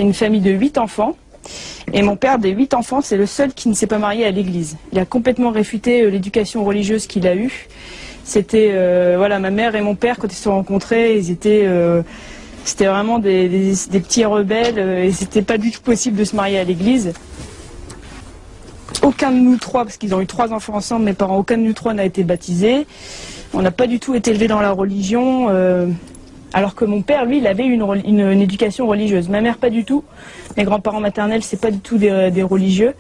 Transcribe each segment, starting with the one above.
c'est une famille de 8 enfants. Et mon père, des 8 enfants, c'est le seul qui ne s'est pas marié à l'église. Il a complètement réfuté l'éducation religieuse qu'il a eue. C'était, voilà, ma mère et mon père, quand ils se sont rencontrés, ils étaient... c'était vraiment des petits rebelles et c'était pas du tout possible de se marier à l'église. Aucun de nous trois, parce qu'ils ont eu 3 enfants ensemble, mes parents, aucun de nous trois n'a été baptisé. On n'a pas du tout été élevés dans la religion, alors que mon père, lui, il avait une éducation religieuse. Ma mère, pas du tout. Mes grands-parents maternels, c'est pas du tout des religieux.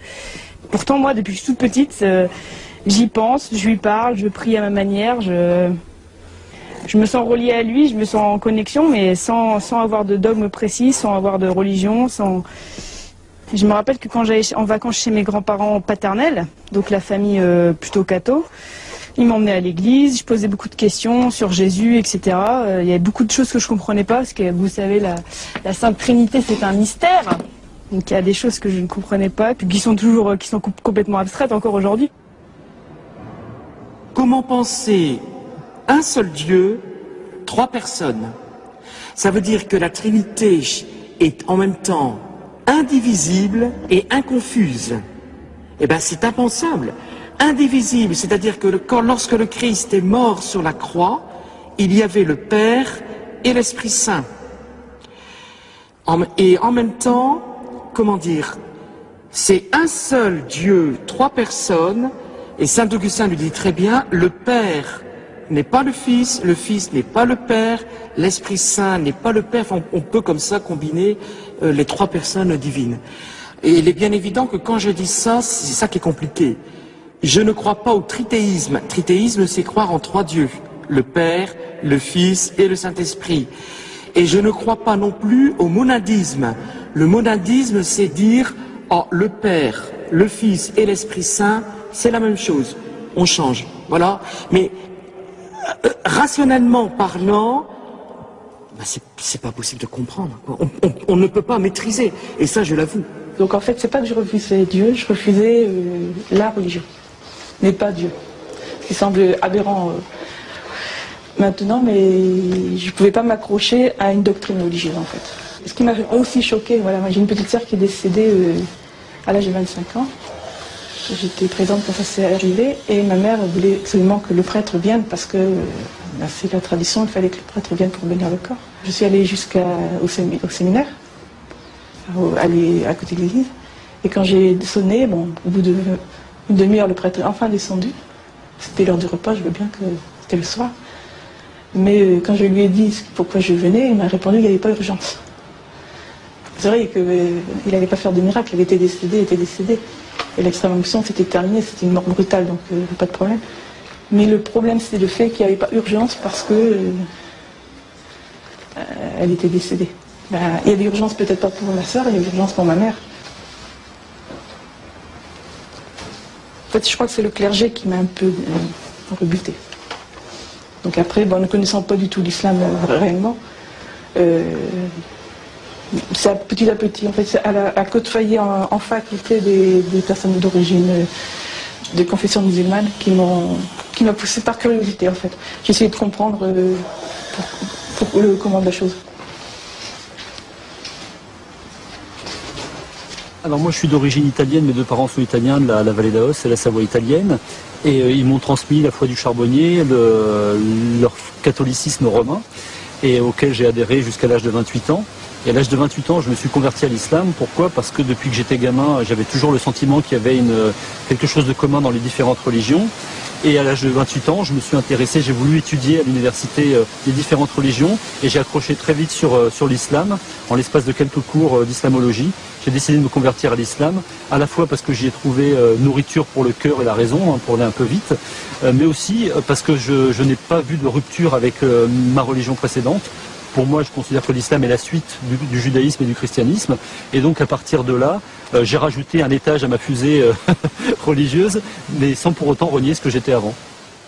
Pourtant, moi, depuis que je suis toute petite, j'y pense, je lui parle, je prie à ma manière, je me sens reliée à lui, je me sens en connexion, mais sans avoir de dogme précis, sans avoir de religion, sans... Je me rappelle que quand j'allais en vacances chez mes grands-parents paternels, donc la famille plutôt catho, ils m'emmenaient à l'église, je posais beaucoup de questions sur Jésus, etc. Il y avait beaucoup de choses que je ne comprenais pas, parce que vous savez, la Sainte Trinité, c'est un mystère. Donc il y a des choses que je ne comprenais pas, puis qui sont complètement abstraites encore aujourd'hui. Comment penser un seul Dieu, 3 personnes? Ça veut dire que la Trinité est en même temps indivisible et inconfuse. Eh bien, c'est impensable. Indivisible, c'est-à-dire que lorsque le Christ est mort sur la croix, il y avait le Père et l'Esprit Saint. Et en même temps, comment dire, c'est un seul Dieu, 3 personnes, et Saint Augustin lui dit très bien, le Père n'est pas le Fils n'est pas le Père, l'Esprit Saint n'est pas le Père. Enfin, on peut comme ça combiner les 3 personnes divines. Et il est bien évident que quand je dis ça, c'est ça qui est compliqué. Je ne crois pas au trithéisme. Trithéisme, c'est croire en 3 dieux, le Père, le Fils et le Saint-Esprit. Et je ne crois pas non plus au monadisme. Le monadisme, c'est dire, oh, le Père, le Fils et l'Esprit Saint, c'est la même chose. On change, voilà. Mais rationnellement parlant, ben c'est pas possible de comprendre. On ne peut pas maîtriser. Et ça, je l'avoue. Donc en fait, c'est pas que je refusais Dieu, je refusais la religion, mais pas Dieu. Ce qui semble aberrant maintenant, mais je ne pouvais pas m'accrocher à une doctrine religieuse en fait. Ce qui m'a aussi choqué, voilà, moi j'ai une petite sœur qui est décédée à l'âge de 25 ans. J'étais présente quand ça s'est arrivé et ma mère voulait absolument que le prêtre vienne parce que c'est la tradition, il fallait que le prêtre vienne pour bénir le corps. Je suis allée jusqu'au séminaire, aller à côté de l'église, et quand j'ai sonné, bon, au bout d'une demi-heure, le prêtre est enfin descendu. C'était l'heure du repas, je veux bien que c'était le soir. Mais quand je lui ai dit pourquoi je venais, il m'a répondu qu'il n'y avait pas d'urgence. C'est vrai qu'il n'allait pas faire de miracle, il était décédé. Et l'extrême-onction, c'était terminé, c'était une mort brutale, donc pas de problème. Mais le problème, c'est le fait qu'il n'y avait pas urgence parce que elle était décédée. Ben, il y avait urgence peut-être pas pour ma soeur, il y avait urgence pour ma mère. En fait, je crois que c'est le clergé qui m'a un peu rebuté. Donc après, bon, ne connaissant pas du tout l'islam réellement, c'est petit à petit, en fait, à côtoyer en faculté des personnes d'origine, de confession musulmane qui m'a poussé par curiosité, en fait. J'ai essayé de comprendre le comment de la chose. Alors moi je suis d'origine italienne, mes 2 parents sont italiens de la vallée d'Aos, c'est la Savoie italienne, et ils m'ont transmis la foi du charbonnier, leur catholicisme romain, et auquel j'ai adhéré jusqu'à l'âge de 28 ans. Et à l'âge de 28 ans, je me suis converti à l'islam. Pourquoi? Parce que depuis que j'étais gamin, j'avais toujours le sentiment qu'il y avait quelque chose de commun dans les différentes religions. Et à l'âge de 28 ans, je me suis intéressé, j'ai voulu étudier à l'université les différentes religions et j'ai accroché très vite sur l'islam, en l'espace de quelques cours d'islamologie. J'ai décidé de me convertir à l'islam, à la fois parce que j'y ai trouvé nourriture pour le cœur et la raison, pour aller un peu vite, mais aussi parce que je n'ai pas vu de rupture avec ma religion précédente. Pour moi, je considère que l'islam est la suite du judaïsme et du christianisme. Et donc, à partir de là, j'ai rajouté un étage à ma fusée religieuse, mais sans pour autant renier ce que j'étais avant.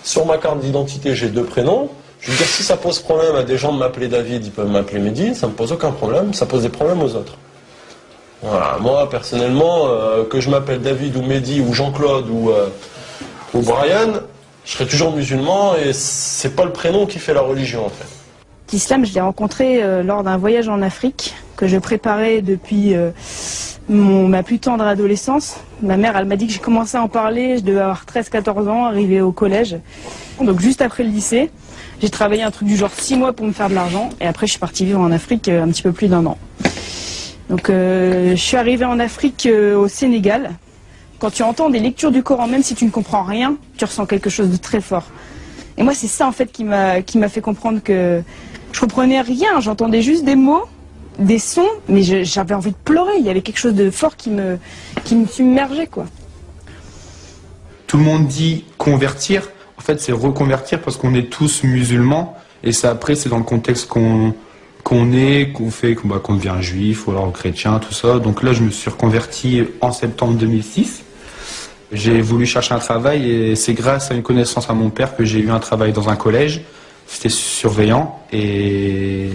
Sur ma carte d'identité, j'ai 2 prénoms. Je veux dire, si ça pose problème à des gens de m'appeler David, ils peuvent m'appeler Mehdi, ça ne me pose aucun problème, ça pose des problèmes aux autres. Voilà, moi, personnellement, que je m'appelle David ou Mehdi ou Jean-Claude ou Brian, je serai toujours musulman et c'est pas le prénom qui fait la religion, en fait. l'islam, je l'ai rencontré lors d'un voyage en Afrique que je préparais depuis ma plus tendre adolescence. Ma mère, elle m'a dit que j'ai commencé à en parler, je devais avoir 13-14 ans, arrivé au collège. Donc juste après le lycée, j'ai travaillé un truc du genre 6 mois pour me faire de l'argent. Et après, je suis partie vivre en Afrique un petit peu plus d'1 an. Donc je suis arrivée en Afrique au Sénégal. Quand tu entends des lectures du Coran, même si tu ne comprends rien, tu ressens quelque chose de très fort. Et moi, c'est ça en fait qui m'a fait comprendre que je comprenais rien. J'entendais juste des mots, des sons, mais j'avais envie de pleurer. Il y avait quelque chose de fort qui me submergeait, quoi. Tout le monde dit convertir. En fait, c'est reconvertir parce qu'on est tous musulmans. Et ça, après, c'est dans le contexte qu'on devient juif ou alors chrétien, tout ça. Donc là, je me suis reconverti en septembre 2006. J'ai voulu chercher un travail et c'est grâce à une connaissance à mon père que j'ai eu un travail dans un collège. C'était surveillant et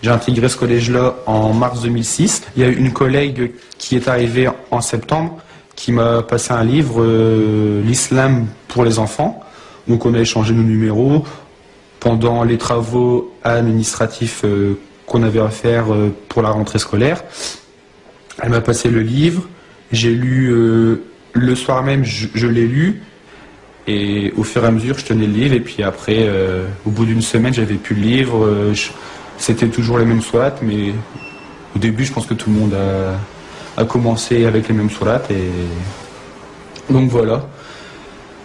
j'ai intégré ce collège-là en mars 2006. Il y a une collègue qui est arrivée en septembre qui m'a passé un livre, l'islam pour les enfants. Donc on a échangé nos numéros pendant les travaux administratifs qu'on avait à faire pour la rentrée scolaire. Elle m'a passé le livre, j'ai lu le soir même, je l'ai lu, et au fur et à mesure, je tenais le livre, et puis après, au bout d'une semaine, j'avais plus le livre, c'était toujours les mêmes sourates, mais au début, je pense que tout le monde a commencé avec les mêmes sourates, et donc voilà.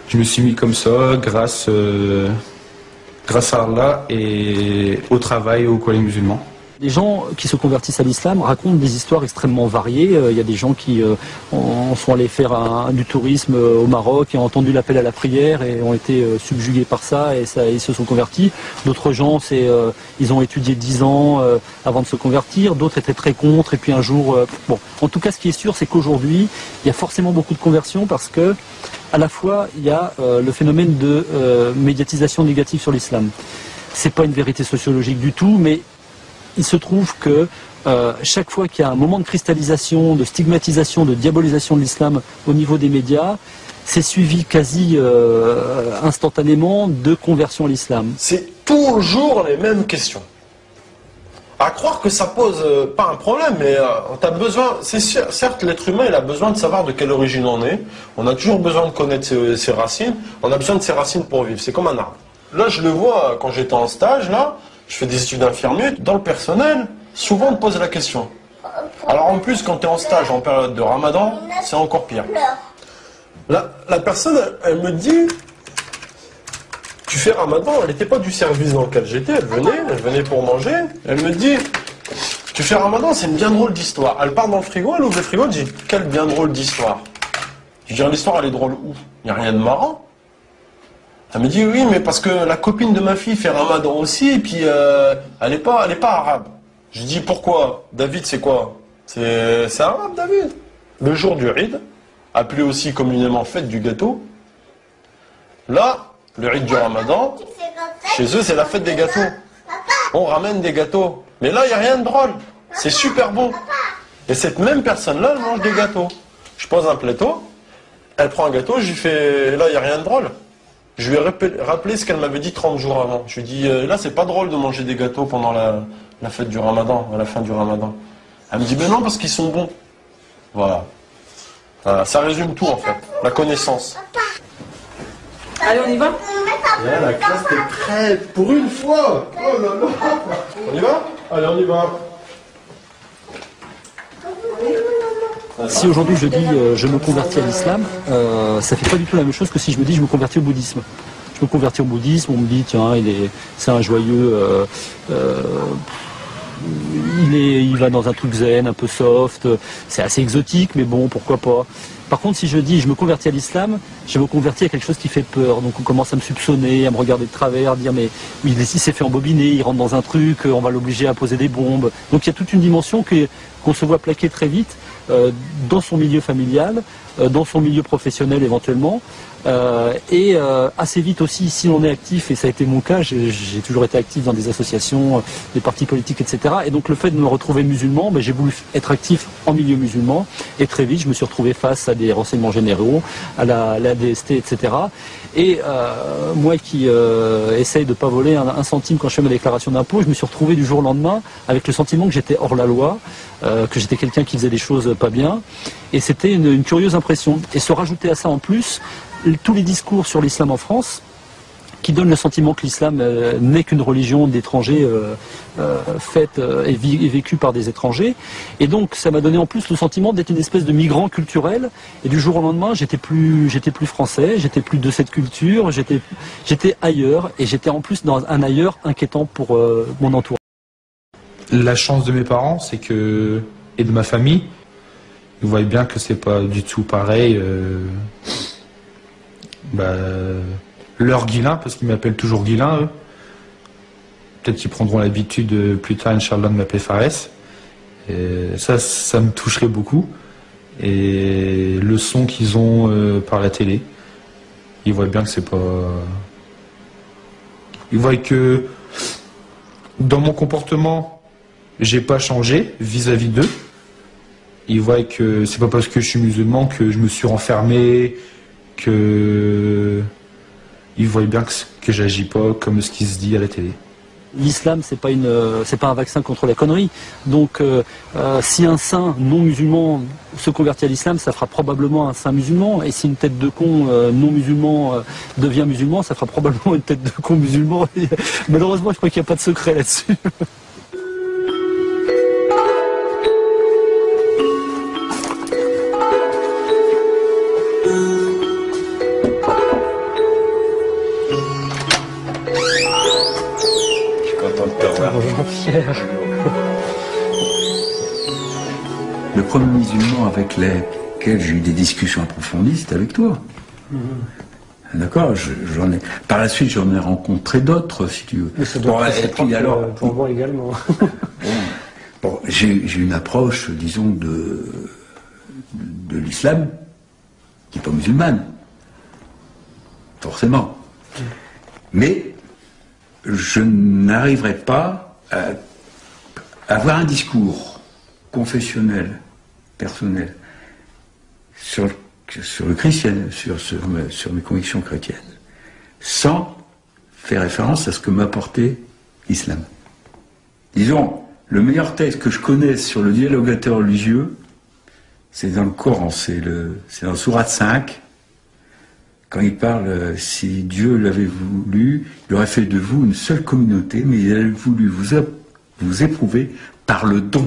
Je me suis mis comme ça, grâce à Allah, et au travail au collège musulman. Les gens qui se convertissent à l'islam racontent des histoires extrêmement variées. Il y a des gens qui sont allés faire du tourisme au Maroc et ont entendu l'appel à la prière et ont été subjugués par ça et ils se sont convertis. D'autres gens, ils ont étudié 10 ans avant de se convertir. D'autres étaient très contre et puis un jour... Bon, en tout cas, ce qui est sûr, c'est qu'aujourd'hui, il y a forcément beaucoup de conversions parce que à la fois, il y a le phénomène de médiatisation négative sur l'islam. C'est pas une vérité sociologique du tout, mais il se trouve que chaque fois qu'il y a un moment de cristallisation, de stigmatisation, de diabolisation de l'islam au niveau des médias, c'est suivi quasi instantanément de conversion à l'islam. C'est toujours les mêmes questions. À croire que ça pose pas un problème, mais t'as besoin, c'est sûr, certes l'être humain il a besoin de savoir de quelle origine on est, on a toujours besoin de connaître ses racines, on a besoin de ses racines pour vivre, c'est comme un arbre. Là je le vois quand j'étais en stage, là, je fais des études d'infirmier, dans le personnel, souvent on te pose la question. Alors en plus quand tu es en stage en période de Ramadan, c'est encore pire. La personne, elle me dit, tu fais Ramadan, elle n'était pas du service dans lequel j'étais, elle venait pour manger, elle me dit, tu fais Ramadan, c'est une bien drôle d'histoire. Elle part dans le frigo, elle ouvre le frigo, elle dit, quelle bien drôle d'histoire. Je dis, l'histoire elle est drôle où? Il n'y a rien de marrant. Elle me dit, oui, mais parce que la copine de ma fille fait Ramadan aussi, et puis elle n'est pas arabe. Je dis, pourquoi? David, c'est quoi? C'est arabe, David. Le jour du Eid, appelé aussi communément fête du gâteau. Là, le Eid du Ramadan, chez eux, c'est la fête des gâteaux. On ramène des gâteaux. Mais là, il n'y a rien de drôle. C'est super bon. Et cette même personne-là, elle mange des gâteaux. Je pose un plateau, elle prend un gâteau, je lui fais, là, il n'y a rien de drôle. Je lui ai rappelé ce qu'elle m'avait dit 30 jours avant. Je lui ai dit, là, c'est pas drôle de manger des gâteaux pendant la fête du Ramadan, à la fin du Ramadan. Elle me dit, mais non, parce qu'ils sont bons. Voilà. Ça résume tout, en fait. La connaissance. Allez, on y va? Là, la classe est prête pour une fois. Oh là là. On y va? Allez, on y va. Si aujourd'hui je dis je me convertis à l'islam, ça fait pas du tout la même chose que si je me dis je me convertis au bouddhisme. Je me convertis au bouddhisme, on me dit tiens c'est un joyeux, il va dans un truc zen, un peu soft, c'est assez exotique mais bon pourquoi pas. Par contre si je dis je me convertis à l'islam, je me convertis à quelque chose qui fait peur. Donc on commence à me soupçonner, à me regarder de travers, à dire mais il s'est fait embobiner, il rentre dans un truc, on va l'obliger à poser des bombes. Donc il y a toute une dimension qu'on se voit plaquer très vite dans son milieu familial, dans son milieu professionnel éventuellement, et assez vite aussi si on est actif, et ça a été mon cas, j'ai toujours été actif dans des associations, des partis politiques, etc. Et donc le fait de me retrouver musulman, j'ai voulu être actif en milieu musulman, et très vite je me suis retrouvé face à des renseignements généraux, à la DST, etc. Et moi qui essaye de ne pas voler un centime quand je fais ma déclaration d'impôt, je me suis retrouvé du jour au lendemain avec le sentiment que j'étais hors la loi, que j'étais quelqu'un qui faisait des choses pas bien. Et c'était une curieuse impression. Et se rajouter à ça en plus, tous les discours sur l'islam en France, qui donnent le sentiment que l'islam n'est qu'une religion d'étrangers faite et vécue par des étrangers. Et donc ça m'a donné en plus le sentiment d'être une espèce de migrant culturel. Et du jour au lendemain, j'étais plus français, j'étais plus de cette culture, j'étais ailleurs. Et j'étais en plus dans un ailleurs inquiétant pour mon entourage. La chance de mes parents, c'est que, et de ma famille, ils voient bien que c'est pas du tout pareil. Leur Guilain, parce qu'ils m'appellent toujours Guilain, eux. Peut-être qu'ils prendront l'habitude plus tard, Inch'Allah, de m'appeler Fares. Et ça me toucherait beaucoup. Et le son qu'ils ont par la télé, ils voient bien que c'est pas... Ils voient que dans mon comportement, j'ai pas changé vis-à-vis d'eux. Ils voient que c'est pas parce que je suis musulman que je me suis renfermé, que... Ils voient bien que j'agis pas comme ce qui se dit à la télé. L'islam, c'est pas un vaccin contre la connerie. Donc, si un saint non musulman se convertit à l'islam, ça fera probablement un saint musulman. Et si une tête de con non musulman devient musulman, ça fera probablement une tête de con musulman. Et, malheureusement, je crois qu'il n'y a pas de secret là-dessus. Le premier musulman avec lequel j'ai eu des discussions approfondies, c'était avec toi. D'accord, par la suite, j'en ai rencontré d'autres, si tu veux. Mais ça doit être pour moi également. J'ai une approche, disons, de l'islam qui n'est pas musulmane. Forcément. Mais je n'arriverai pas à avoir un discours confessionnel, personnel, sur le christianisme, sur mes convictions chrétiennes, sans faire référence à ce que m'a apporté l'islam. Disons, le meilleur texte que je connaisse sur le dialogue interreligieux, c'est dans le Coran, c'est dans le Sourate 5, quand il parle, si Dieu l'avait voulu, il aurait fait de vous une seule communauté, mais il a voulu vous éprouver par le don.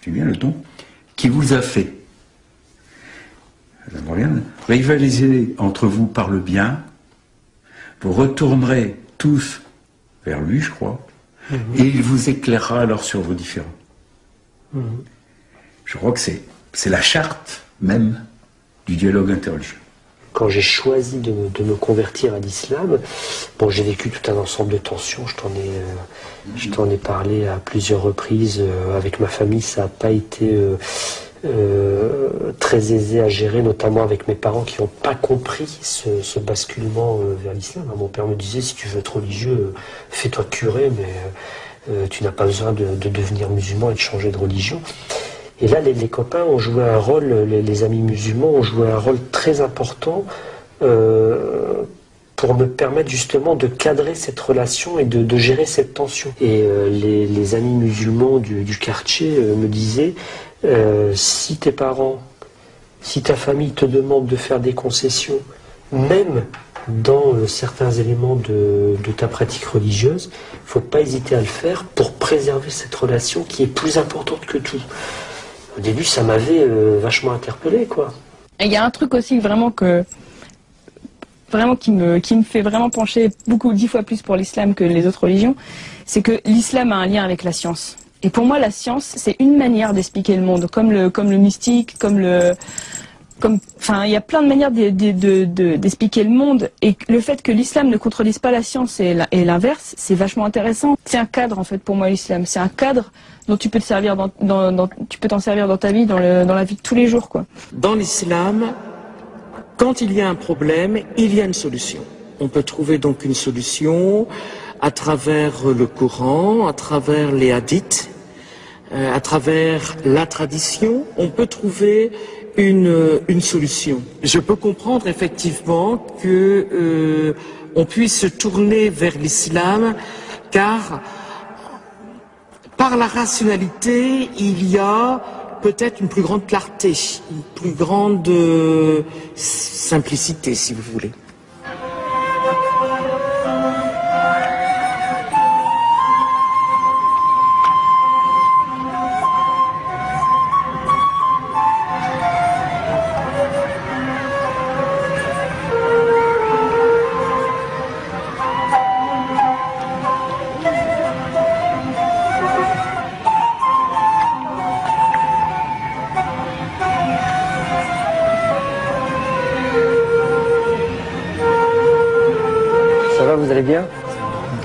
C'est bien le don qu'il vous a fait. Rivalisez entre vous par le bien, vous retournerez tous vers lui, je crois, et il vous éclairera alors sur vos différends. Je crois que c'est la charte même du dialogue interreligieux. Quand j'ai choisi de me convertir à l'islam, bon, j'ai vécu tout un ensemble de tensions, je t'en ai parlé à plusieurs reprises, avec ma famille, ça n'a pas été très aisé à gérer, notamment avec mes parents qui n'ont pas compris ce basculement vers l'islam. Mon père me disait, si tu veux être religieux, fais-toi curé, mais tu n'as pas besoin de devenir musulman et de changer de religion. Et là, les copains ont joué un rôle, les amis musulmans ont joué un rôle très important pour me permettre justement de cadrer cette relation et de gérer cette tension. Et les amis musulmans du quartier me disaient, si tes parents, si ta famille te demande de faire des concessions, même dans certains éléments de ta pratique religieuse, il ne faut pas hésiter à le faire pour préserver cette relation qui est plus importante que tout. Au début, ça m'avait vachement interpellé, quoi. Il y a un truc aussi qui me fait vraiment pencher 10 fois plus pour l'islam que les autres religions, c'est que l'islam a un lien avec la science. Et pour moi, la science, c'est une manière d'expliquer le monde, comme le mystique, enfin, il y a plein de manières d'expliquer le monde. Et le fait que l'islam ne contredise pas la science et l'inverse, c'est vachement intéressant. C'est un cadre, en fait, pour moi, l'islam. C'est un cadre dont tu peux te servir tu peux t'en servir dans ta vie, dans la vie de tous les jours, quoi. Dans l'islam, quand il y a un problème, il y a une solution. On peut trouver donc une solution à travers le Coran, à travers les hadiths, à travers la tradition. On peut trouver une solution. Je peux comprendre effectivement que on puisse se tourner vers l'islam, car par la rationalité, il y a peut-être une plus grande clarté, une plus grande simplicité, si vous voulez. Vous allez bien?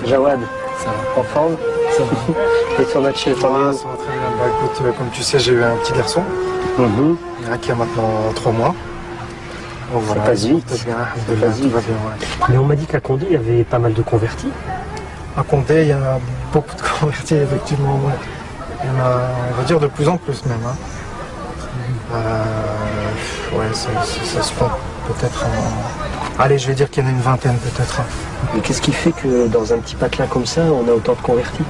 Jawad, ça va. En forme? Ça va. Et ton match chez le Ça va très bien. Bah, écoute, comme tu sais, j'ai eu un petit garçon qui a maintenant 3 mois. Donc, ça passe vite. Tout va bien, ouais. Mais on m'a dit qu'à Condé, il y avait pas mal de convertis. À Condé, il y a beaucoup de convertis, effectivement. Ouais. Il y en a, on va dire, de plus en plus même. Hein. Ouais, ça se fait peut-être allez, je vais dire qu'il y en a une vingtaine peut-être. Mais qu'est-ce qui fait que dans un petit patelin comme ça, on a autant de convertis?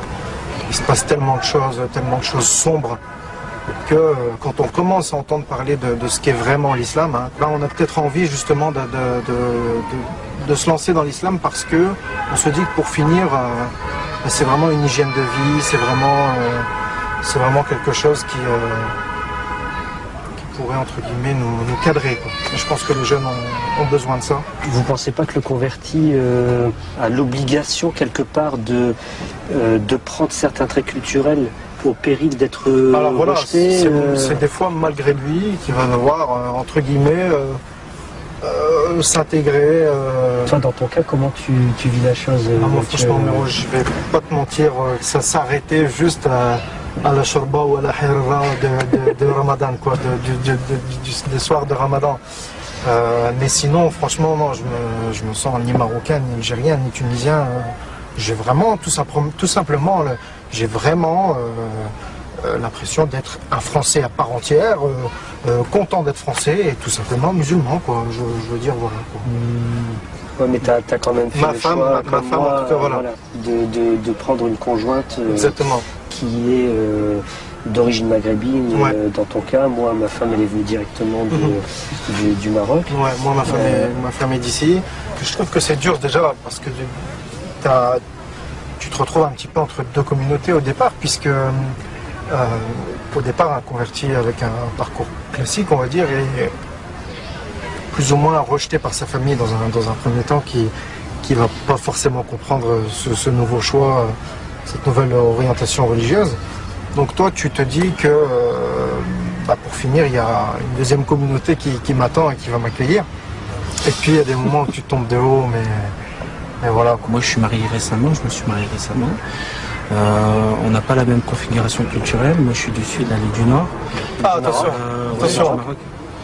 Il se passe tellement de choses sombres, que quand on commence à entendre parler de ce qu'est vraiment l'islam, hein, là on a peut-être envie justement de se lancer dans l'islam parce que on se dit que pour finir, c'est vraiment une hygiène de vie, c'est vraiment quelque chose qui pourrait entre guillemets nous cadrer, quoi. Et je pense que les jeunes ont besoin de ça. Vous ne pensez pas que le converti a l'obligation quelque part de prendre certains traits culturels au péril d'être Alors voilà, rejeté c'est des fois malgré lui qu'il va devoir entre guillemets s'intégrer. Toi, dans ton cas, comment tu vis la chose? Moi, franchement, je vais pas te mentir, ça s'arrêtait juste à la shorba ou à la hirra de Ramadan, quoi, des soirs de Ramadan. Mais sinon, franchement, non, je me sens ni marocain, ni algérien, ni tunisien. J'ai vraiment, tout simplement, j'ai vraiment l'impression d'être un Français à part entière, content d'être Français et tout simplement musulman, quoi. Je veux dire, voilà, quoi. Ouais, mais t'as quand même fait ma le femme, choix, ma femme moi, en tout cas, voilà. de prendre une conjointe Exactement. qui est d'origine maghrébine. Ouais. Dans ton cas, moi, ma femme, elle est venue directement du Maroc. Ouais, moi, ma femme est d'ici. Je trouve que c'est dur déjà parce que tu te retrouves un petit peu entre deux communautés au départ, puisque au départ, un converti avec un parcours classique, on va dire, est plus ou moins rejeté par sa famille dans un premier temps, qui va pas forcément comprendre ce nouveau choix, cette nouvelle orientation religieuse. Donc toi, tu te dis que pour finir, il y a une deuxième communauté qui m'attend et qui va m'accueillir. Et puis il y a des moments où tu tombes de haut, mais voilà. Moi, je me suis marié récemment. On n'a pas la même configuration culturelle. Moi, je suis du sud, elle est du nord. Ah, attention, attention.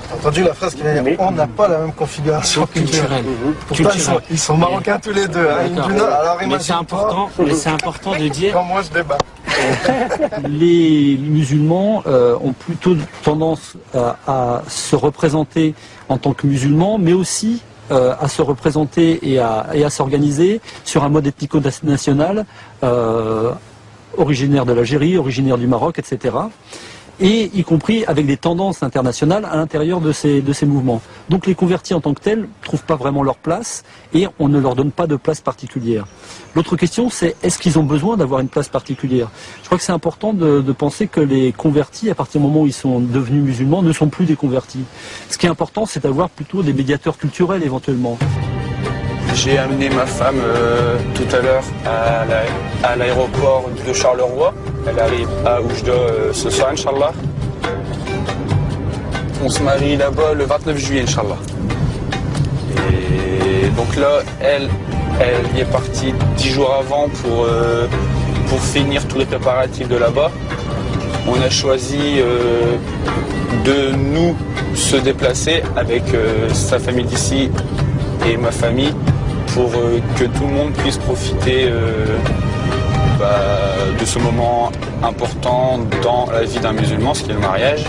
T'as entendu la phrase qu'il a dit? On n'a pas la même configuration culturelle. Pourtant, ils sont marocains tous les deux. Hein, du nord. Alors, mais c'est important de dire. Quand moi, je débat. Les musulmans ont plutôt tendance à se représenter en tant que musulmans, mais aussi à se représenter et à s'organiser sur un mode ethnico-national originaire de l'Algérie, originaire du Maroc, etc. Et y compris avec des tendances internationales à l'intérieur de ces mouvements. Donc les convertis en tant que tels ne trouvent pas vraiment leur place et on ne leur donne pas de place particulière. L'autre question, c'est est-ce qu'ils ont besoin d'avoir une place particulière? Je crois que c'est important de penser que les convertis, à partir du moment où ils sont devenus musulmans, ne sont plus des convertis. Ce qui est important, c'est d'avoir plutôt des médiateurs culturels éventuellement. J'ai amené ma femme tout à l'heure à l'aéroport de Charleroi. Elle arrive à Oujda ce soir, Inch'Allah. On se marie là-bas le 29 juillet, Inch'Allah. Et donc là, elle y est partie 10 jours avant pour finir tous les préparatifs de là-bas. On a choisi de nous se déplacer avec sa famille d'ici et ma famille pour que tout le monde puisse profiter de ce moment important dans la vie d'un musulman, ce qui est le mariage.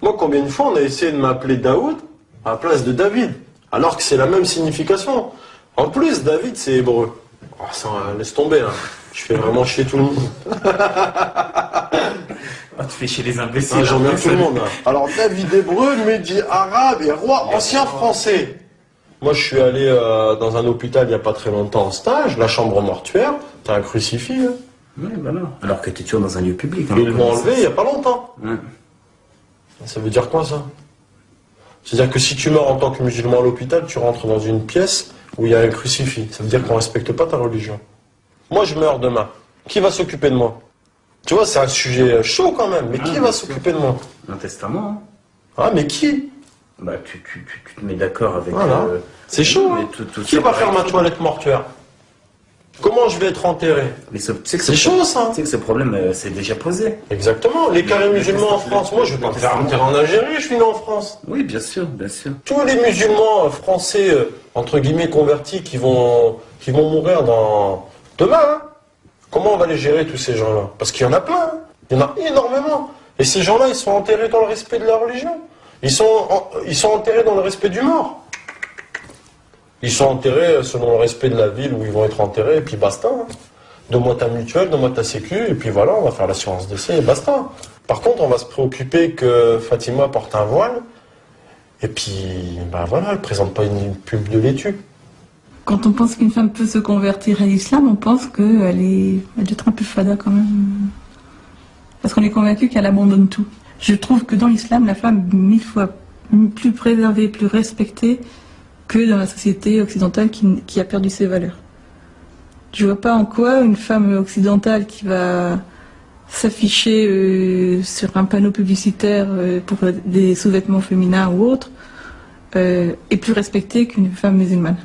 Moi, combien de fois on a essayé de m'appeler Daoud à la place de David, alors que c'est la même signification. En plus, David, c'est hébreu. Oh, ça, laisse tomber, hein. Je fais vraiment chier tout le monde. Ah, tu fais chier les imbéciles. Ah, j'emmerde tout le monde. Hein. Alors, David hébreu, Mehdi arabe et roi ancien français. Moi, je suis allé dans un hôpital il n'y a pas très longtemps en stage, la chambre mortuaire, t'as un crucifix. Hein. Oui, voilà. Alors que tu es toujours dans un lieu public. Ils l'ont enlevé il n'y a pas longtemps. Ouais. Ça veut dire quoi, ça? C'est-à-dire que si tu meurs en tant que musulman à l'hôpital, tu rentres dans une pièce où il y a un crucifix. Ça veut dire qu'on ne respecte pas ta religion. Moi, je meurs demain. Qui va s'occuper de moi? Tu vois, c'est un sujet chaud quand même. Mais qui va s'occuper de moi? Un testament. Hein. Ah, mais qui? Bah, tu te mets d'accord avec... Voilà. C'est chaud. Hein. Qui va faire ma toilette mortuaire? Comment je vais être enterré? Mais c'est chaud, ça. Tu sais que ce problème, c'est déjà posé. Exactement. Les carrés musulmans en France, moi, je vais pas me faire enterrer en Algérie, je suis né en France. Oui, bien sûr, bien sûr. Tous les musulmans français, entre guillemets, convertis, qui vont mourir dans... demain, hein. Comment on va les gérer, tous ces gens-là? Parce qu'il y en a plein, hein. Il y en a énormément. Et ces gens-là, ils sont enterrés dans le respect de la religion. Ils sont enterrés dans le respect du mort. Ils sont enterrés selon le respect de la ville où ils vont être enterrés, et puis basta. Hein. Donne-moi ta mutuelle, donne-moi ta sécu, et puis voilà, on va faire l'assurance décès, et basta. Par contre, on va se préoccuper que Fatima porte un voile, et puis, ben voilà, elle présente pas une pub de laitue. Quand on pense qu'une femme peut se convertir à l'islam, on pense qu'elle doit être un peu fada quand même. Parce qu'on est convaincu qu'elle abandonne tout. Je trouve que dans l'islam, la femme est 1000 fois plus préservée, plus respectée que dans la société occidentale qui a perdu ses valeurs. Je vois pas en quoi une femme occidentale qui va s'afficher sur un panneau publicitaire pour des sous-vêtements féminins ou autres est plus respectée qu'une femme musulmane.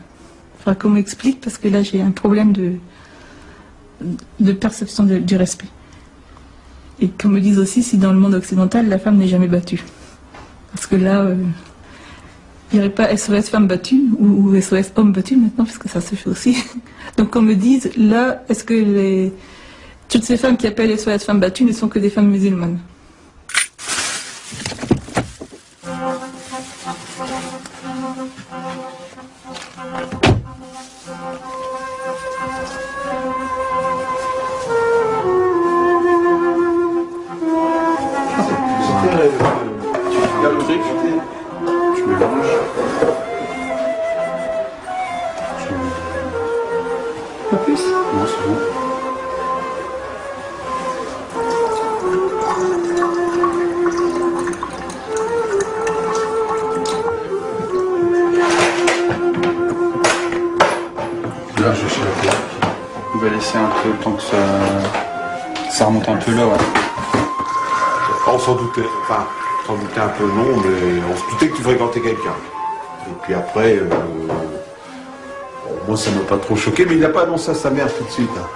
Enfin, qu'on m'explique, parce que là j'ai un problème de perception du respect. Et qu'on me dise aussi si dans le monde occidental la femme n'est jamais battue. Parce que là... il n'y aurait pas SOS femme battue ou SOS homme battu maintenant, parce que ça se fait aussi. Donc qu'on me dise, là, est-ce que toutes ces femmes qui appellent SOS femme battue ne sont que des femmes musulmanes? Pas plus? Non, c'est bon. Là, je suis à terre. On va laisser un peu le temps que ça remonte un peu là, ouais. On s'en doutait, enfin, on s'en doutait un peu non, mais on se doutait que tu fréquentais quelqu'un. Et puis après, moi ça m'a pas trop choqué, mais il n'a pas annoncé à sa mère tout de suite. Hein.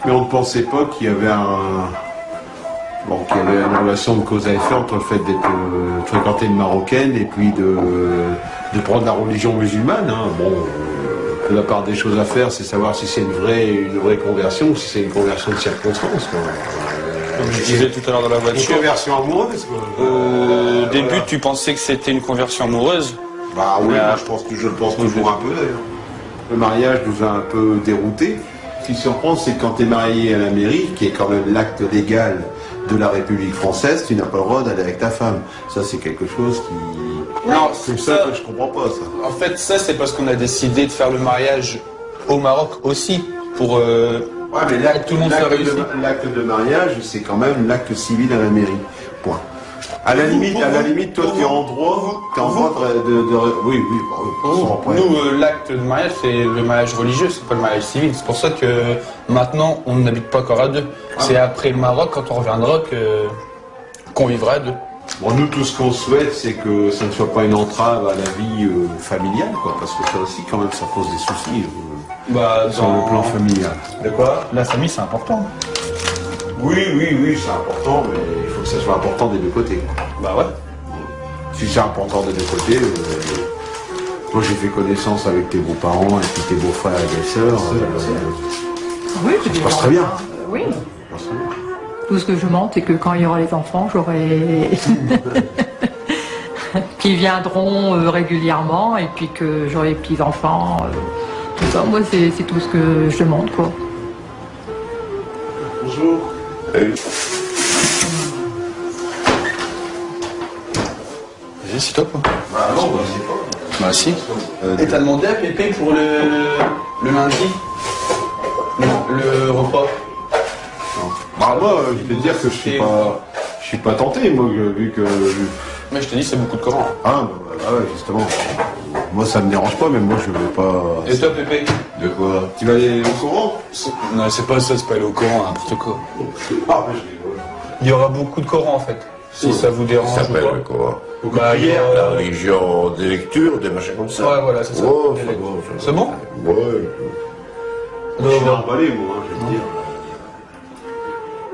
Mais on ne pensait pas qu'il y avait qu'il y avait une relation de cause à effet entre le fait de fréquenter une marocaine et puis de prendre la religion musulmane. Hein. Bon, la part des choses à faire, c'est savoir si c'est une vraie conversion ou si c'est une conversion de circonstance. Comme je disais tout à l'heure dans la voiture. Une conversion amoureuse, quoi. Au début, tu pensais que c'était une conversion amoureuse? Bah oui, moi, je le pense toujours un peu d'ailleurs. Le mariage nous a un peu déroutés. Ce qui surprend, c'est que quand tu es marié à la mairie, qui est quand même l'acte légal de la République française, tu n'as pas le droit d'aller avec ta femme. Ça, c'est quelque chose qui... Non, c'est ça que je comprends pas, ça. En fait, ça, c'est parce qu'on a décidé de faire le mariage au Maroc aussi, pour... Ouais, mais l'acte de mariage, c'est quand même l'acte civil à la mairie. Point. À la limite, toi, tu es en droit de... Oui. Nous, l'acte de mariage, c'est le mariage religieux, c'est pas le mariage civil. C'est pour ça que maintenant, on n'habite pas encore à deux. C'est après le Maroc, quand on reviendra, qu'on vivra à deux. Bon, nous, tout ce qu'on souhaite, c'est que ça ne soit pas une entrave à la vie familiale, quoi, parce que ça aussi, quand même, ça pose des soucis sur le plan familial. De quoi? La famille, c'est important. Oui, c'est important, mais il faut que ça soit important des deux côtés. Bah ouais. Si c'est important des deux côtés, moi j'ai fait connaissance avec tes beaux-parents et puis tes beaux-frères et des sœurs. Oui, ça se passe très bien. Oui. Ça se passe très bien. Tout ce que je demande, c'est que quand il y aura les enfants, j'aurai... qui viendront régulièrement, et puis que j'aurai les petits-enfants. Tout ça, moi, c'est tout ce que je demande, quoi. Bonjour. Vas-y, c'est top. Bah non, bah c'est pas. Bah si. Et t'as demandé à Pépé pour le lundi? Le repas? Non. Bah moi, je vais te dire que je suis pas tenté, moi, vu que... Mais je te dis, c'est beaucoup de Coran. Ah, bah ouais, justement. Moi, ça me dérange pas, mais moi, je vais pas... Et toi, Pépé? De quoi? Tu vas aller au Coran? Non, c'est pas ça, c'est pas aller au Coran, n'importe quoi. Ah, mais je rigole. Il y aura beaucoup de Coran, en fait. Si ça vous dérange Ça s'appelle ou pas. le Coran. Bah, il y a... La religion des lectures, des machins comme ça. Ouais, voilà, c'est ça. Oh, c'est bon. C'est bon? Ouais. Je suis emballé, moi, je vais te dire.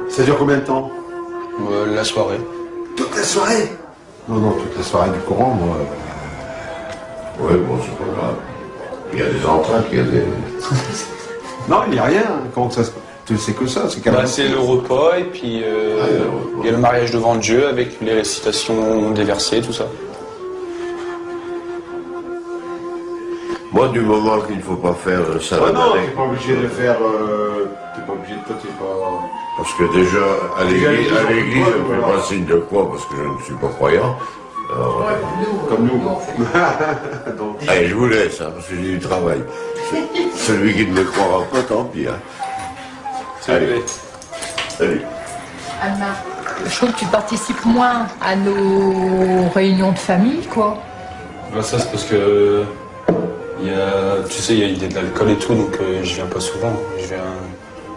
Ça dure combien de temps? La soirée. Toute la soirée? Non, toute la soirée du Coran, moi... Ouais, bon, c'est pas grave. Il y a des entractes, il y a des... Non, il n'y a rien. Comment ça se passe? C'est que ça, c'est Bah, c'est le repas, et puis il y a le mariage devant Dieu avec les récitations des versets, tout ça. Moi, du moment qu'il ne faut pas faire ça... Ah non, t'es pas obligé de faire... T'es pas obligé de... Toi, t'es pas... Parce que déjà, à l'église, je ne fais pas signe de croix parce que je ne suis pas croyant. Alors, comme nous. Allez, je vous laisse, hein, parce que j'ai du travail. Celui qui ne me croira pas, tant pis. Hein. Salut. Salut. Anna, je trouve que tu participes moins à nos réunions de famille, quoi. Bah, ça, c'est parce que... tu sais, il y a de l'alcool et tout, donc je viens pas souvent.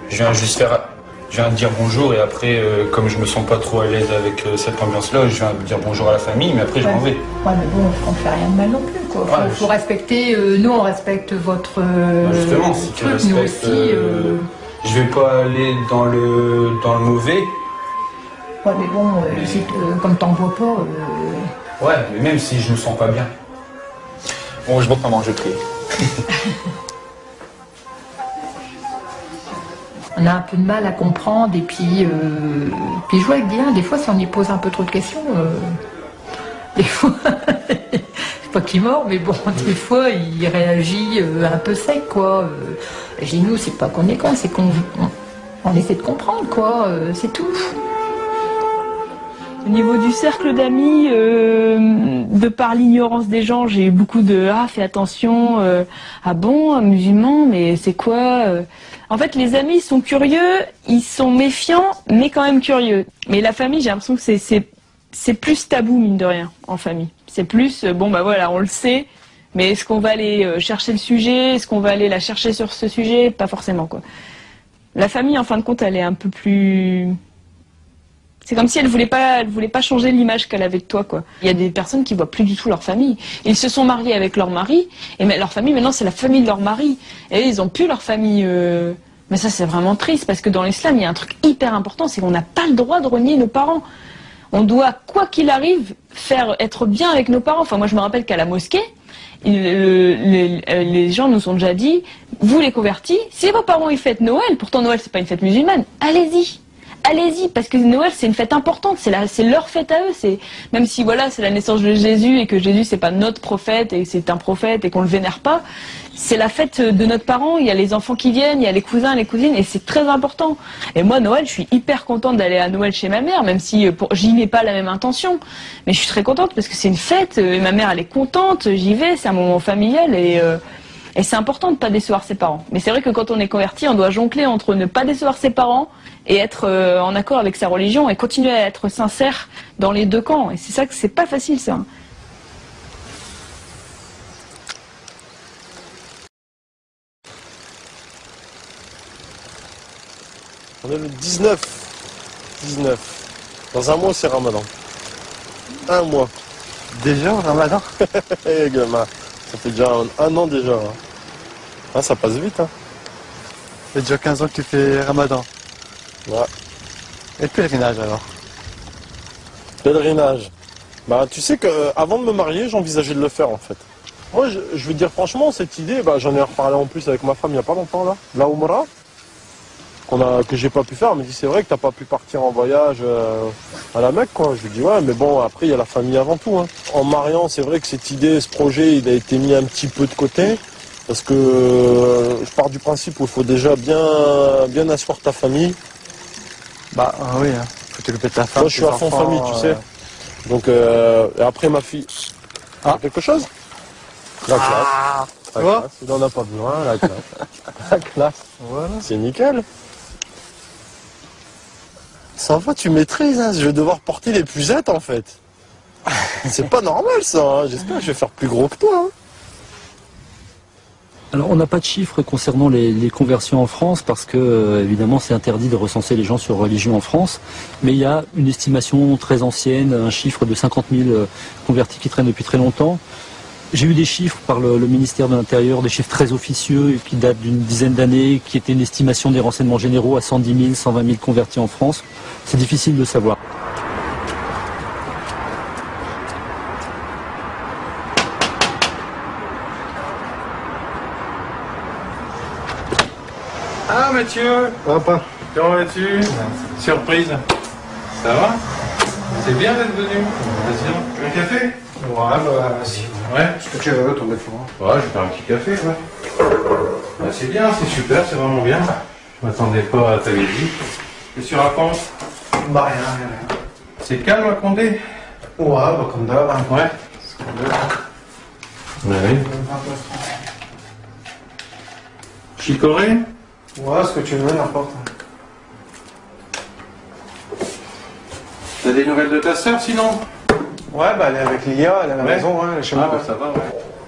Je viens juste faire... Je viens dire bonjour, et après, comme je me sens pas trop à l'aise avec cette ambiance-là, je viens dire bonjour à la famille, mais après je m'en vais. Ouais, mais bon, on fait rien de mal non plus, quoi. Faut respecter, nous on respecte votre justement, si tu truc, nous respectes, aussi. Je vais pas aller dans le mauvais. Ouais, mais bon, comme t'en vois pas... Ouais, mais même si je me sens pas bien. Bon, je monte maman, je prie. On a un peu de mal à comprendre, et puis je vois bien, des fois, si on y pose un peu trop de questions, des fois, c'est pas qu'il mord, mais bon, des fois, il réagit un peu sec, quoi. Chez nous, c'est pas qu'on est con, c'est qu'on essaie de comprendre, quoi, c'est tout. Au niveau du cercle d'amis, de par l'ignorance des gens, j'ai eu beaucoup de « Ah, fais attention, ah bon, un musulman, mais c'est quoi ?» En fait, les amis sont curieux, ils sont méfiants, mais quand même curieux. Mais la famille, j'ai l'impression que c'est plus tabou, mine de rien, en famille. C'est plus, bon bah voilà, on le sait, mais est-ce qu'on va aller chercher le sujet? Est-ce qu'on va aller la chercher sur ce sujet? Pas forcément, quoi. La famille, en fin de compte, elle est un peu plus... C'est comme si elle voulait pas changer l'image qu'elle avait de toi, quoi. Il y a des personnes qui voient plus du tout leur famille. Ils se sont mariés avec leur mari, et leur famille, maintenant, c'est la famille de leur mari. Et ils ont plus leur famille. Mais ça, c'est vraiment triste, parce que dans l'islam, il y a un truc hyper important, c'est qu'on n'a pas le droit de renier nos parents. On doit, quoi qu'il arrive, être bien avec nos parents. Enfin, moi, je me rappelle qu'à la mosquée, les gens nous ont déjà dit, vous les convertis, si vos parents ils fêtent Noël, pourtant Noël, c'est pas une fête musulmane, allez-y. Allez-y, parce que Noël c'est une fête importante, c'est leur fête à eux. Même si voilà, c'est la naissance de Jésus et que Jésus c'est pas notre prophète et c'est un prophète et qu'on le vénère pas, c'est la fête de notre parent. Il y a les enfants qui viennent, il y a les cousins, les cousines, et c'est très important. Et moi Noël, je suis hyper contente d'aller à Noël chez ma mère, même si j'y mets pas la même intention. Mais je suis très contente parce que c'est une fête. Et ma mère elle est contente, j'y vais, c'est un moment familial et c'est important de ne pas décevoir ses parents. Mais c'est vrai que quand on est converti, on doit jongler entre ne pas décevoir ses parents et être en accord avec sa religion et continuer à être sincère dans les deux camps. Et c'est ça que c'est pas facile, ça. On est le 19. Dans un mois, c'est Ramadan. Un mois. Déjà, Ramadan? Eh, gamin. Ça fait déjà un an déjà. Hein. Ah, ça passe vite. Hein. Il y a déjà 15 ans que tu fais Ramadan. Ouais. Et le pèlerinage alors? Pèlerinage. Bah, tu sais qu'avant de me marier, j'envisageais de le faire en fait. Moi, je veux dire franchement, cette idée, bah, j'en ai reparlé en plus avec ma femme il n'y a pas longtemps là. La Umrah. que j'ai pas pu faire. Elle me dit c'est vrai que t'as pas pu partir en voyage à la Mecque, quoi. Je lui dis ouais, mais bon, après il y a la famille avant tout, hein. En mariant, c'est vrai que cette idée, ce projet, il a été mis un petit peu de côté. Parce que je pars du principe où il faut déjà bien asseoir ta famille. Bah oui, hein. Faut t'occuper de ta femme. Moi je suis à fond famille, tu sais. Donc et après ma fille. Ah, quelque chose? La classe. La classe. Il n'en a pas besoin, la classe. La classe. Voilà. C'est nickel. Ça va, tu maîtrises, hein. Je vais devoir porter les pucettes en fait. C'est pas normal ça, hein. J'espère que je vais faire plus gros que toi, hein. Alors on n'a pas de chiffres concernant les conversions en France parce que évidemment c'est interdit de recenser les gens sur religion en France, mais il y a une estimation très ancienne, un chiffre de 50 000 convertis qui traînent depuis très longtemps. J'ai eu des chiffres par le ministère de l'Intérieur, des chiffres très officieux qui datent d'une dizaine d'années, qui étaient une estimation des renseignements généraux à 110 000, 120 000 convertis en France. C'est difficile de savoir. Ah Mathieu, Papa. Comment vas-tu? Surprise. Ça va? C'est bien d'être venu. Vas-y, un café? Ouais, bah si. Ouais. Ce que tu veux, ton défaut. Ouais, je vais faire un petit café, ouais. Bah, c'est bien, c'est super, c'est vraiment bien. Je m'attendais pas à ta visite. Qu'est-ce que tu racontes? Bah rien. C'est calme à Condé? Ouais, bah comme d'hab. Hein. Ouais. Bah oui. Chicorée? Ouais, ce que tu veux, n'importe. T'as des nouvelles de ta sœur sinon? Ouais, bah elle est avec Lia, elle est à la maison, hein, elle est chez moi. Ah bah ça va, ouais.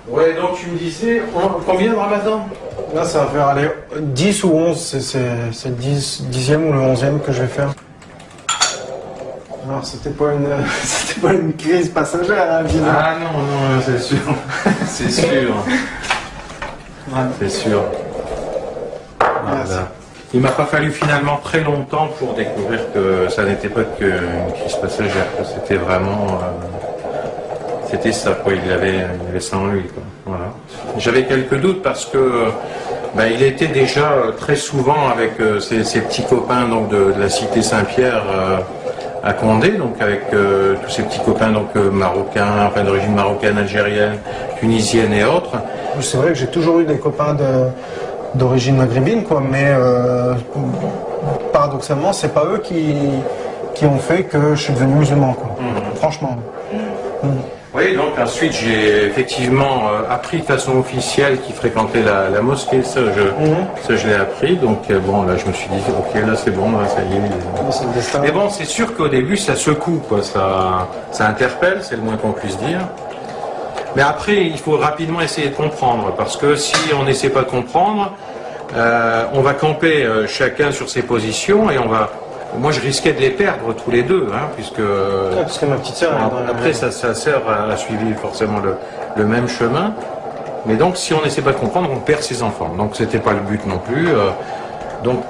Ouais, donc tu me disais, combien de ramadan? Là, ça va faire aller 10 ou 11, c'est le 10e ou le 11e que je vais faire. Alors, c'était pas une crise passagère, hein, évidemment. Ah non, c'est sûr. C'est sûr. Ouais. C'est sûr. Voilà. Il m'a pas fallu finalement très longtemps pour découvrir que ça n'était pas qu'une crise passagère, que c'était vraiment... c'était ça, quoi. Il avait ça en lui, quoi. Voilà. J'avais quelques doutes parce que il était déjà très souvent avec ses petits copains donc, de la cité Saint-Pierre à Condé, donc avec tous ces petits copains donc, marocains, enfin d'origine marocaine, algérienne, tunisienne et autres. C'est vrai que j'ai toujours eu des copains d'origine maghrébine, quoi, mais paradoxalement, c'est pas eux qui ont fait que je suis devenu musulman, quoi. Franchement. Oui, donc ensuite j'ai effectivement appris de façon officielle qu'il fréquentait la mosquée, ça je l'ai appris, donc bon là je me suis dit ok là c'est bon, là ça y est. Mais bon c'est sûr qu'au début ça secoue, quoi, ça interpelle, c'est le moins qu'on puisse dire. Mais après il faut rapidement essayer de comprendre, parce que si on n'essaie pas de comprendre, on va camper chacun sur ses positions et on va... Moi, je risquais de les perdre tous les deux, hein, puisque... Ouais, parce que ma petite sœur... Après, sa sœur a suivi forcément le même chemin. Mais donc, si on n'essaie pas de comprendre, on perd ses enfants. Donc, c'était pas le but non plus. Donc,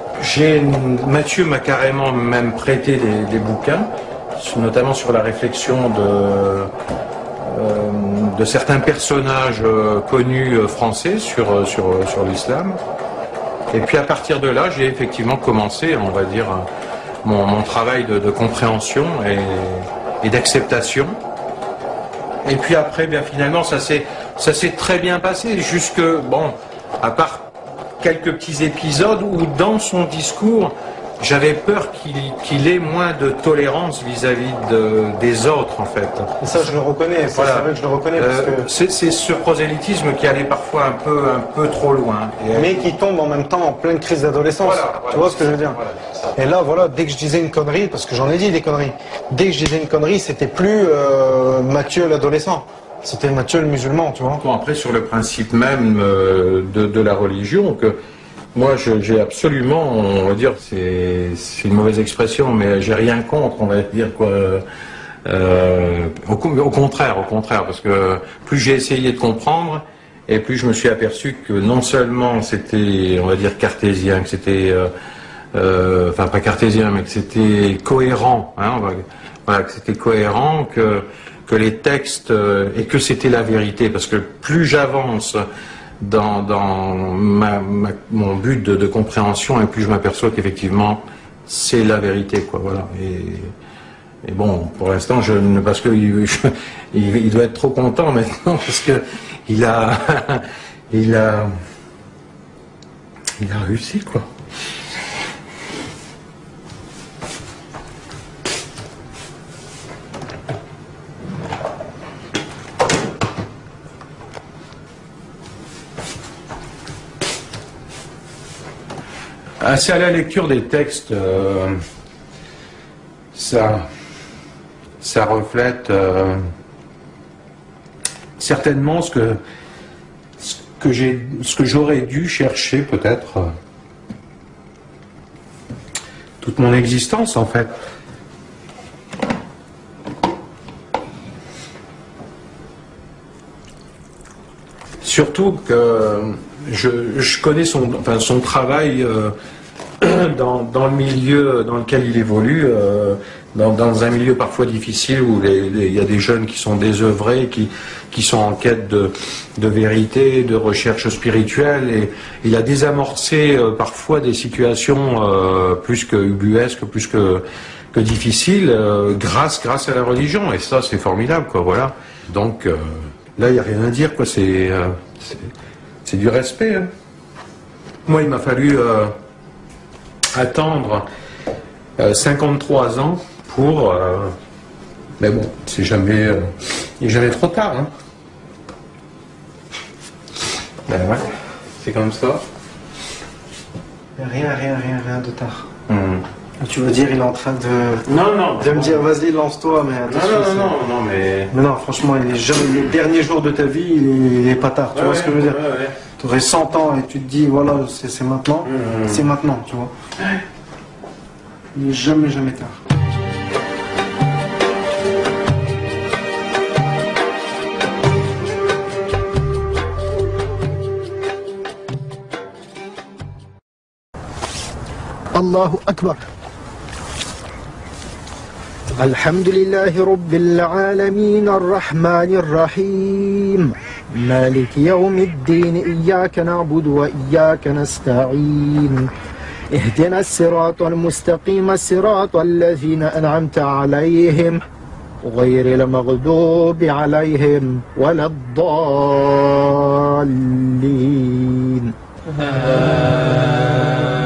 Mathieu m'a carrément même prêté des bouquins, notamment sur la réflexion de certains personnages connus français sur l'islam. Et puis, à partir de là, j'ai effectivement commencé, on va dire... Mon travail de compréhension et d'acceptation. Et puis après, bien finalement, ça s'est très bien passé, jusque, bon, à part quelques petits épisodes où dans son discours, j'avais peur qu'il ait moins de tolérance vis-à-vis des autres, en fait. Et ça, je le reconnais, c'est vrai que je le reconnais. Parce que... C'est ce prosélytisme qui allait parfois un peu trop loin. Mais qui tombe en même temps en pleine crise d'adolescence. Voilà, tu vois ce que je veux dire? Et là, voilà, dès que je disais une connerie, parce que j'en ai dit des conneries, dès que je disais une connerie, c'était plus Mathieu l'adolescent. C'était Mathieu le musulman, tu vois. Bon, après, sur le principe même de la religion, que moi, j'ai absolument, on va dire, c'est une mauvaise expression, mais j'ai rien contre, on va dire, quoi. Au contraire, parce que plus j'ai essayé de comprendre, et plus je me suis aperçu que non seulement c'était, on va dire, cartésien, que c'était, enfin pas cartésien, mais que c'était cohérent, hein, voilà, que c'était cohérent, que les textes, et que c'était la vérité, parce que plus j'avance mon but de compréhension, et plus je m'aperçois qu'effectivement c'est la vérité, quoi. Voilà. Et bon, pour l'instant, parce que il doit être trop content maintenant parce que il a réussi, quoi. C'est à la lecture des textes, ça reflète certainement ce que j'aurais dû chercher peut-être toute mon existence, en fait. Surtout que je connais son travail dans le milieu dans lequel il évolue, dans un milieu parfois difficile où il y a des jeunes qui sont désœuvrés, qui sont en quête de vérité, de recherche spirituelle, et il a désamorcé parfois des situations plus que ubuesques, plus que difficiles, grâce à la religion, et ça c'est formidable, quoi, voilà. Donc là il n'y a rien à dire, quoi, c'est du respect, hein. Moi il m'a fallu attendre 53 ans pour... mais bon, il n'est jamais trop tard, hein. Ben ouais, c'est comme ça. Rien de tard. Tu veux dire, il est en train de... Non. De me dire, vas-y, lance-toi, mais attention. Non, mais... Mais non, franchement, les derniers jours de ta vie, il est pas tard, tu vois ce que je veux dire. Tu aurais 100 ans et tu te dis, voilà, c'est maintenant, c'est maintenant, tu vois. Il n'est jamais tard. Allahu Akbar. الحمد لله رب العالمين الرحمن الرحيم مالك يوم الدين إياك نعبد وإياك نستعين اهدنا الصراط المستقيم الصراط الذين أنعمت عليهم غير المغضوب عليهم ولا الضالين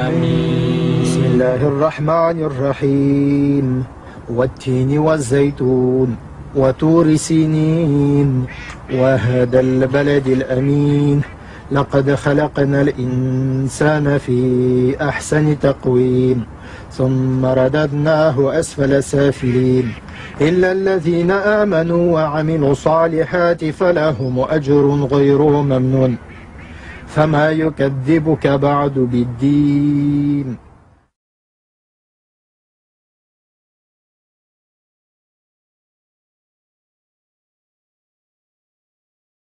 آمين. بسم الله الرحمن الرحيم والتين والزيتون وطور سينين وهذا البلد الأمين لقد خلقنا الإنسان في أحسن تقويم ثم رددناه أسفل سافلين إلا الذين آمنوا وعملوا الصالحات فلهم أجر غير ممنون فما يكذبك بعد بالدين.